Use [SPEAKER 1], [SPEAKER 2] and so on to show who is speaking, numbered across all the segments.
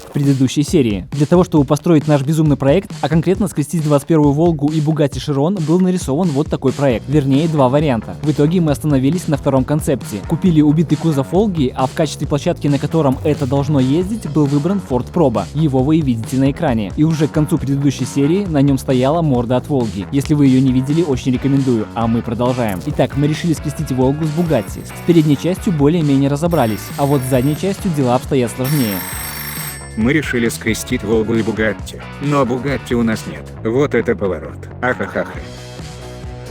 [SPEAKER 1] в предыдущей серии. Для того, чтобы построить наш безумный проект, а конкретно скрестить 21-ю Волгу и Bugatti Chiron, был нарисован вот такой проект, вернее два варианта. В итоге мы остановились на втором концепте. Купили убитый кузов Волги, а в качестве площадки, на котором это должно ездить, был выбран Ford Probo. Его вы и видите на экране. И уже к концу предыдущей серии на нем стояла морда от Волги. Если вы ее не видели, очень рекомендую, а мы продолжаем. Итак, мы решили скрестить Волгу с Bugatti. С передней частью более-менее разобрались, а вот с задней частью дела обстоят сложнее.
[SPEAKER 2] Мы решили скрестить Волгу и Бугатти, но Бугатти у нас нет. Вот это поворот. Ахахаха.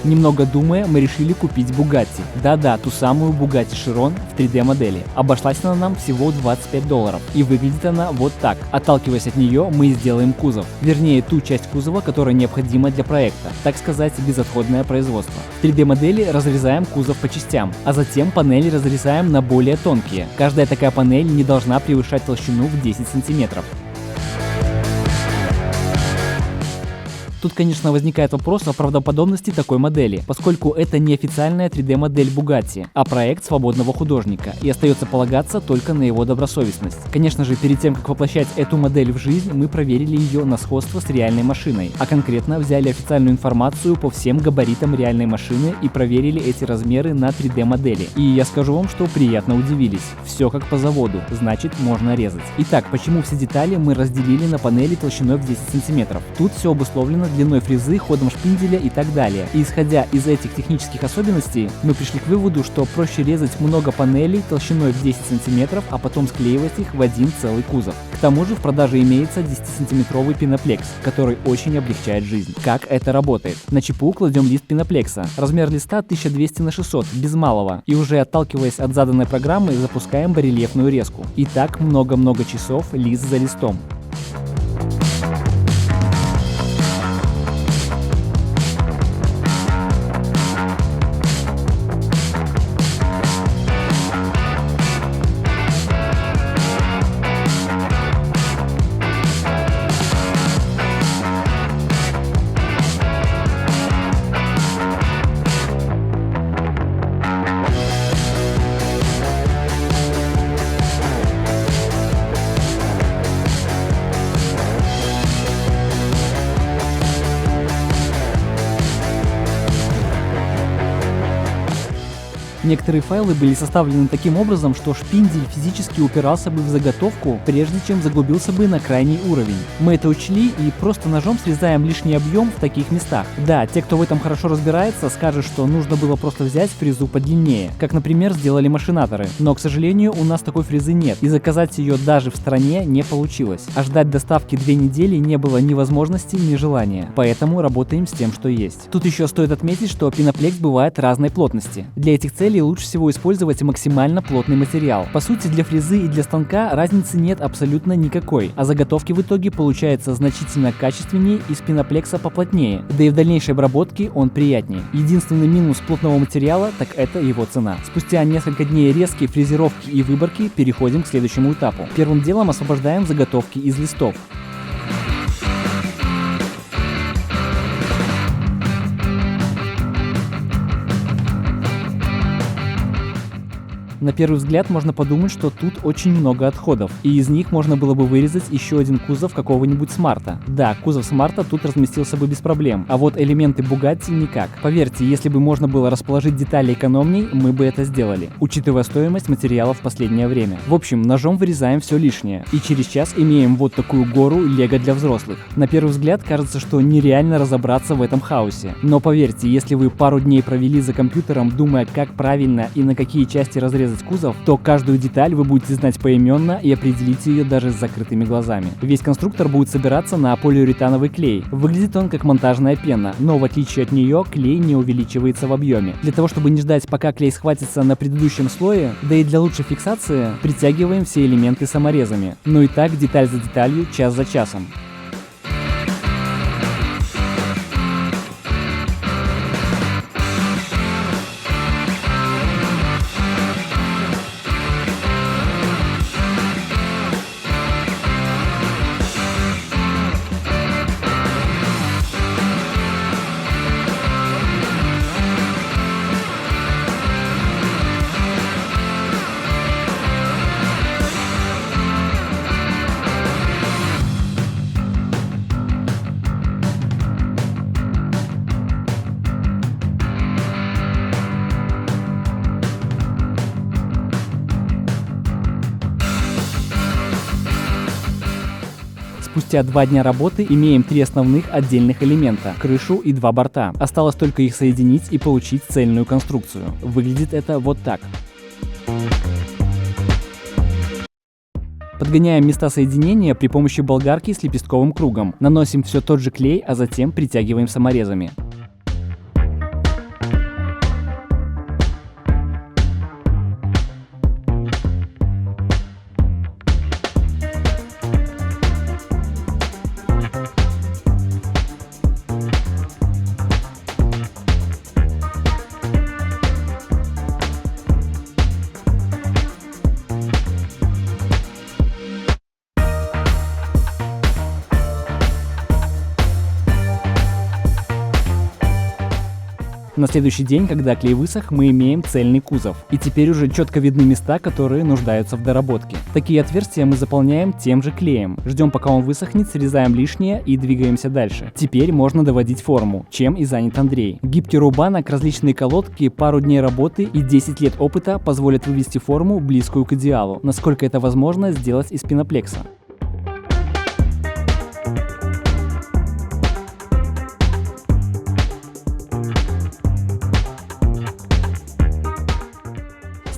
[SPEAKER 1] Немного думая, мы решили купить Bugatti. Да-да, ту самую Bugatti Chiron в 3D модели. Обошлась она нам всего $25. И выглядит она вот так. Отталкиваясь от нее, мы сделаем кузов. Вернее, ту часть кузова, которая необходима для проекта. Так сказать, безотходное производство. В 3D модели разрезаем кузов по частям, а затем панели разрезаем на более тонкие. Каждая такая панель не должна превышать толщину в 10 см. Тут, конечно, возникает вопрос о правдоподобности такой модели, поскольку это не официальная 3D-модель Bugatti, а проект свободного художника, и остается полагаться только на его добросовестность. Конечно же, перед тем, как воплощать эту модель в жизнь, мы проверили ее на сходство с реальной машиной, а конкретно взяли официальную информацию по всем габаритам реальной машины и проверили эти размеры на 3D-модели. И я скажу вам, что приятно удивились. Все как по заводу, значит можно резать. Итак, почему все детали мы разделили на панели толщиной в 10 см? Тут все обусловлено длиной фрезы, ходом шпинделя и так далее. И исходя из этих технических особенностей, мы пришли к выводу, что проще резать много панелей толщиной в 10 см, а потом склеивать их в один целый кузов. К тому же в продаже имеется 10-сантиметровый пеноплекс, который очень облегчает жизнь. Как это работает? На ЧПУ кладем лист пеноплекса. Размер листа 1200 на 600, без малого. И уже отталкиваясь от заданной программы, запускаем барельефную резку. И так много-много часов лист за листом. Некоторые файлы были составлены таким образом, что шпиндель физически упирался бы в заготовку, прежде чем заглубился бы на крайний уровень. Мы это учли и просто ножом срезаем лишний объем в таких местах. Да, те, кто в этом хорошо разбирается, скажут, что нужно было просто взять фрезу подлиннее, как, например, сделали машинаторы. Но, к сожалению, у нас такой фрезы нет, и заказать ее даже в стране не получилось. А ждать доставки 2 недели не было ни возможности, ни желания. Поэтому работаем с тем, что есть. Тут еще стоит отметить, что пеноплекс бывает разной плотности. Для этих целей лучше всего использовать максимально плотный материал. По сути, для фрезы и для станка разницы нет абсолютно никакой, а заготовки в итоге получаются значительно качественнее и с пеноплекса поплотнее, да и в дальнейшей обработке он приятнее. Единственный минус плотного материала, так это его цена. Спустя несколько дней резки, фрезеровки и выборки переходим к следующему этапу. Первым делом освобождаем заготовки из листов. На первый взгляд можно подумать, что тут очень много отходов, и из них можно было бы вырезать еще один кузов какого-нибудь смарта. Да, кузов смарта тут разместился бы без проблем, а вот элементы Bugatti никак. Поверьте, если бы можно было расположить детали экономней, мы бы это сделали, учитывая стоимость материалов в последнее время. В общем, ножом вырезаем все лишнее, и через час имеем вот такую гору лего для взрослых. На первый взгляд кажется, что нереально разобраться в этом хаосе, но поверьте, если вы пару дней провели за компьютером, думая, как правильно и на какие части разрезать кузов, то каждую деталь вы будете знать поименно и определите ее даже с закрытыми глазами. Весь конструктор будет собираться на полиуретановый клей. Выглядит он как монтажная пена, но в отличие от нее клей не увеличивается в объеме. Для того, чтобы не ждать, пока клей схватится на предыдущем слое, да и для лучшей фиксации, притягиваем все элементы саморезами. Ну и так деталь за деталью, час за часом. Спустя 2 дня работы имеем 3 основных отдельных элемента – крышу и 2 борта. Осталось только их соединить и получить цельную конструкцию. Выглядит это вот так. Подгоняем места соединения при помощи болгарки с лепестковым кругом. Наносим все тот же клей, а затем притягиваем саморезами. На следующий день, когда клей высох, мы имеем цельный кузов. И теперь уже четко видны места, которые нуждаются в доработке. Такие отверстия мы заполняем тем же клеем. Ждем, пока он высохнет, срезаем лишнее и двигаемся дальше. Теперь можно доводить форму, чем и занят Андрей. Гибкий рубанок, различные колодки, пару дней работы и 10 лет опыта позволят вывести форму, близкую к идеалу. Насколько это возможно сделать из пеноплекса.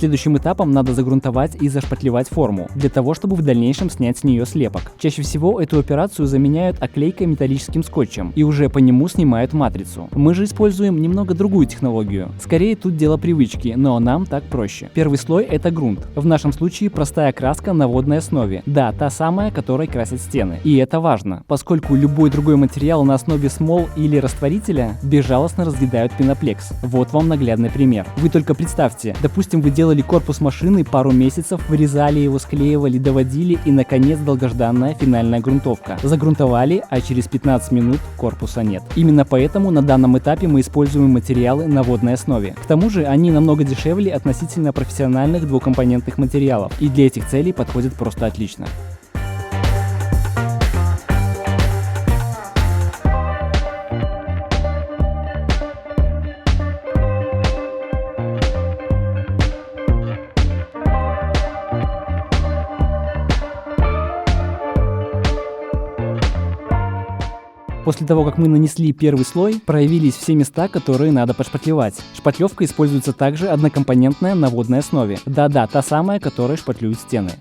[SPEAKER 1] Следующим этапом надо загрунтовать и зашпатлевать форму, для того, чтобы в дальнейшем снять с нее слепок. Чаще всего эту операцию заменяют оклейкой металлическим скотчем и уже по нему снимают матрицу. Мы же используем немного другую технологию. Скорее тут дело привычки, но нам так проще. Первый слой — это грунт. В нашем случае простая краска на водной основе. Да, та самая, которой красят стены. И это важно, поскольку любой другой материал на основе смол или растворителя безжалостно разъедают пеноплекс. Вот вам наглядный пример. Вы только представьте, допустим, вы делали корпус машины пару месяцев, вырезали его, склеивали, доводили и, наконец, долгожданная финальная грунтовка. Загрунтовали, а через 15 минут корпуса нет. Именно поэтому на данном этапе мы используем материалы на водной основе. К тому же они намного дешевле относительно профессиональных двухкомпонентных материалов и для этих целей подходят просто отлично. После того, как мы нанесли первый слой, проявились все места, которые надо подшпатлевать. Шпатлевка используется также однокомпонентная на водной основе. Да-да, та самая, которая шпатлюет стены.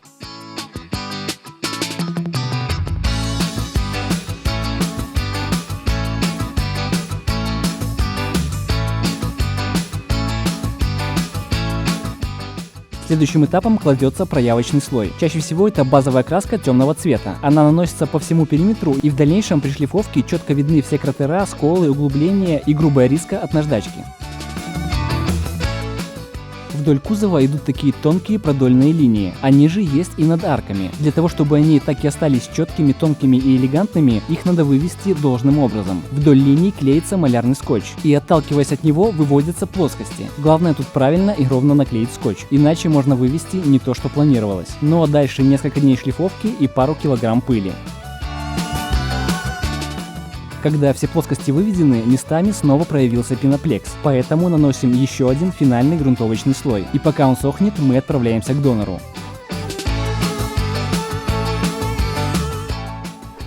[SPEAKER 1] Следующим этапом кладется проявочный слой. Чаще всего это базовая краска темного цвета. Она наносится по всему периметру, и в дальнейшем при шлифовке четко видны все кратера, сколы, углубления и грубая риска от наждачки. Вдоль кузова идут такие тонкие продольные линии. Они же есть и над арками. Для того, чтобы они так и остались четкими, тонкими и элегантными, их надо вывести должным образом. Вдоль линий клеится малярный скотч, и отталкиваясь от него, выводятся плоскости. Главное тут правильно и ровно наклеить скотч, иначе можно вывести не то, что планировалось. Ну а дальше несколько дней шлифовки и пару килограмм пыли. Когда все плоскости выведены, местами снова проявился пеноплекс, поэтому наносим еще один финальный грунтовочный слой, и пока он сохнет, мы отправляемся к донору.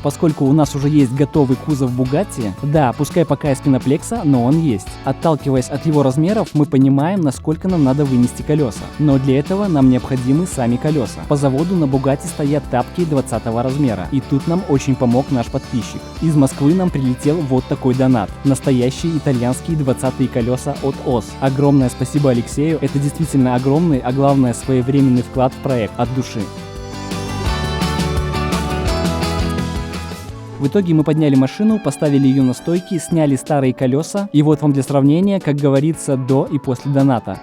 [SPEAKER 1] Поскольку у нас уже есть готовый кузов Bugatti, да, пускай пока из пеноплекса, но он есть. Отталкиваясь от его размеров, мы понимаем, насколько нам надо вынести колеса. Но для этого нам необходимы сами колеса. По заводу на Bugatti стоят тапки 20 размера, и тут нам очень помог наш подписчик. Из Москвы нам прилетел вот такой донат. Настоящие итальянские 20-е колеса от ОС. Огромное спасибо Алексею, это действительно огромный, а главное своевременный вклад в проект от души. В итоге мы подняли машину, поставили ее на стойки, сняли старые колеса, и вот вам для сравнения, как говорится, до и после доната.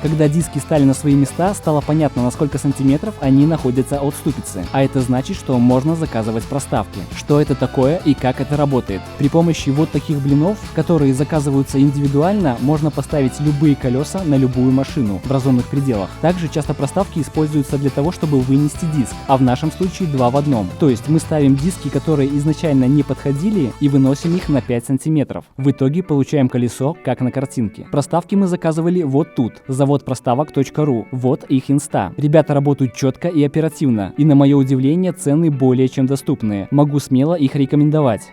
[SPEAKER 1] Когда диски стали на свои места, стало понятно, на сколько сантиметров они находятся от ступицы. А это значит, что можно заказывать проставки. Что это такое и как это работает? При помощи вот таких блинов, которые заказываются индивидуально, можно поставить любые колеса на любую машину в разумных пределах. Также часто проставки используются для того, чтобы вынести диск, а в нашем случае 2 в 1. То есть мы ставим диски, которые изначально не подходили, и выносим их на 5 сантиметров. В итоге получаем колесо, как на картинке. Проставки мы заказывали вот тут, заводпроставок.ру, вот их инста. Ребята работают четко и оперативно, и на мое удивление цены более чем доступные. Могу смело их рекомендовать.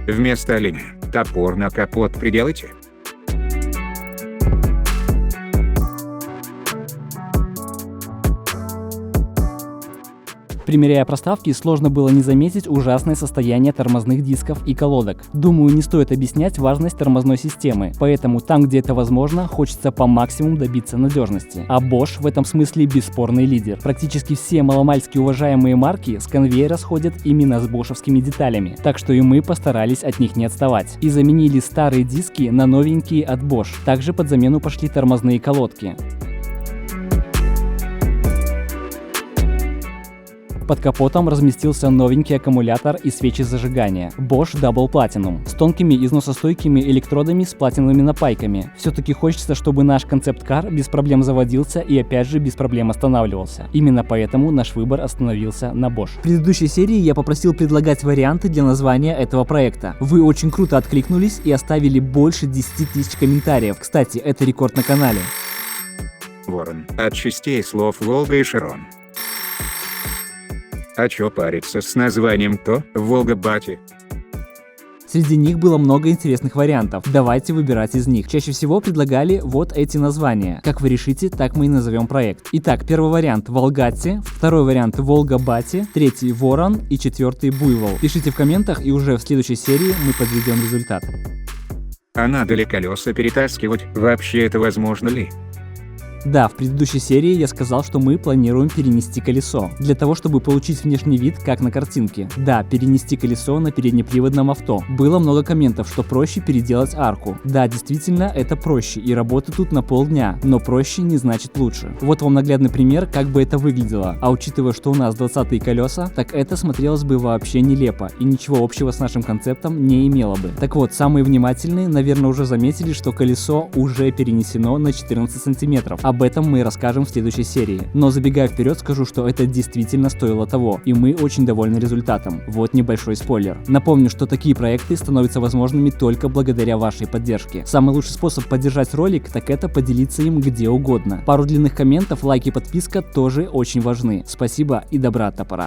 [SPEAKER 2] Вместо оленя топор на капот приделайте.
[SPEAKER 1] Примеряя проставки, сложно было не заметить ужасное состояние тормозных дисков и колодок. Думаю, не стоит объяснять важность тормозной системы, поэтому там, где это возможно, хочется по максимуму добиться надежности. А Bosch в этом смысле бесспорный лидер. Практически все маломальски уважаемые марки с конвейера сходят именно с бошевскими деталями, так что и мы постарались от них не отставать. И заменили старые диски на новенькие от Bosch. Также под замену пошли тормозные колодки. Под капотом разместился новенький аккумулятор и свечи зажигания Bosch Double Platinum с тонкими износостойкими электродами с платиновыми напайками. Все-таки хочется, чтобы наш концепт-кар без проблем заводился и опять же без проблем останавливался. Именно поэтому наш выбор остановился на Bosch. В предыдущей серии я попросил предлагать варианты для названия этого проекта. Вы очень круто откликнулись и оставили больше 10 тысяч комментариев. Кстати, это рекорд на канале.
[SPEAKER 2] Ворон. От частей слов Волга и Широн. А чё париться с названием то Волга-Бати?
[SPEAKER 1] Среди них было много интересных вариантов. Давайте выбирать из них. Чаще всего предлагали вот эти названия. Как вы решите, так мы и назовем проект. Итак, первый вариант Волгати, второй вариант Волга-Бати, третий Ворон и четвертый Буйвол. Пишите в комментах, и уже в следующей серии мы подведем результат.
[SPEAKER 2] А надо ли колеса перетаскивать? Вообще это возможно ли?
[SPEAKER 1] Да, в предыдущей серии я сказал, что мы планируем перенести колесо, для того, чтобы получить внешний вид, как на картинке. Да, перенести колесо на переднеприводном авто. Было много комментов, что проще переделать арку. Да, действительно, это проще, и работа тут на полдня, но проще не значит лучше. Вот вам наглядный пример, как бы это выглядело. А учитывая, что у нас 20-е колеса, так это смотрелось бы вообще нелепо, и ничего общего с нашим концептом не имело бы. Так вот, самые внимательные, наверное, уже заметили, что колесо уже перенесено на 14 сантиметров. Об этом мы расскажем в следующей серии. Но забегая вперед, скажу, что это действительно стоило того, и мы очень довольны результатом. Вот небольшой спойлер. Напомню, что такие проекты становятся возможными только благодаря вашей поддержке. Самый лучший способ поддержать ролик, так это поделиться им где угодно. Пару длинных комментов, лайки и подписка тоже очень важны. Спасибо и добра от топора.